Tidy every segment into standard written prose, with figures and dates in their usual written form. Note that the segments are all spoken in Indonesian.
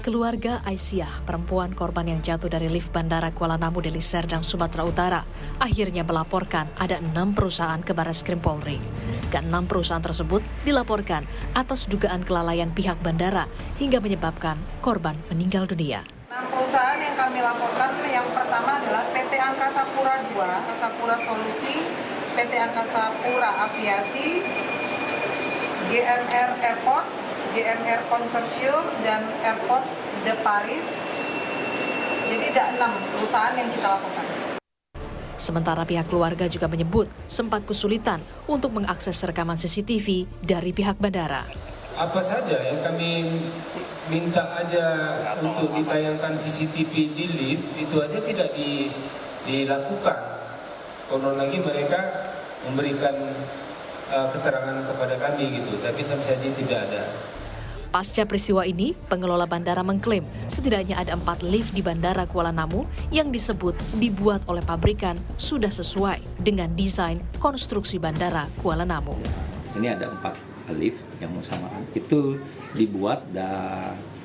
Keluarga Aisyah, perempuan korban yang jatuh dari lift Bandara Kuala Namu Deli Serdang, Sumatera Utara, akhirnya melaporkan ada 6 perusahaan ke Barreskrim Polri. Ke-6 perusahaan tersebut dilaporkan atas dugaan kelalaian pihak bandara hingga menyebabkan korban meninggal dunia. 6 perusahaan yang kami laporkan, yang pertama adalah PT Angkasa Pura II, Angkasa Pura Solusi, PT Angkasa Pura Aviasi, GMR Airports, GMR Consortium, dan Airports de Paris. Jadi ada 6 perusahaan yang kita lakukan. Sementara pihak keluarga juga menyebut sempat kesulitan untuk mengakses rekaman CCTV dari pihak bandara. Apa saja yang kami minta aja untuk ditayangkan CCTV di lift, itu aja tidak dilakukan. Konon lagi mereka memberikan keterangan kepada kami gitu, tapi sampai saat ini tidak ada. Pasca peristiwa ini, pengelola bandara mengklaim setidaknya ada 4 lift di Bandara Kuala Namu yang disebut dibuat oleh pabrikan sudah sesuai dengan desain konstruksi Bandara Kuala Namu. Ini ada 4 lift yang bersamaan. Itu dibuat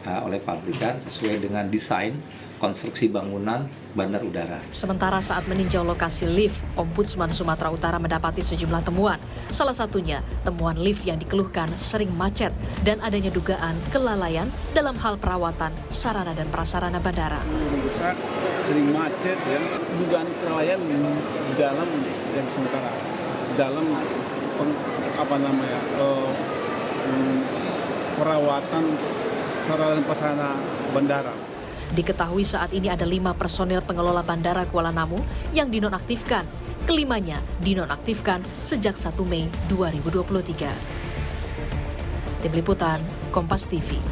oleh pabrikan sesuai dengan desain konstruksi bangunan bandar udara. Sementara saat meninjau lokasi lift, Ombudsman Sumatera Utara mendapati sejumlah temuan. Salah satunya, temuan lift yang dikeluhkan sering macet dan adanya dugaan kelalaian dalam hal perawatan sarana dan prasarana bandara. Rusak, sering macet, ya. Dugaan kelalaian di dalam yang sementara dalam perawatan sarana dan prasarana bandara. Diketahui saat ini ada 5 personel pengelola Bandara Kuala Namu yang dinonaktifkan. Kelimanya dinonaktifkan sejak 1 Mei 2023. Tim Liputan, Kompas TV.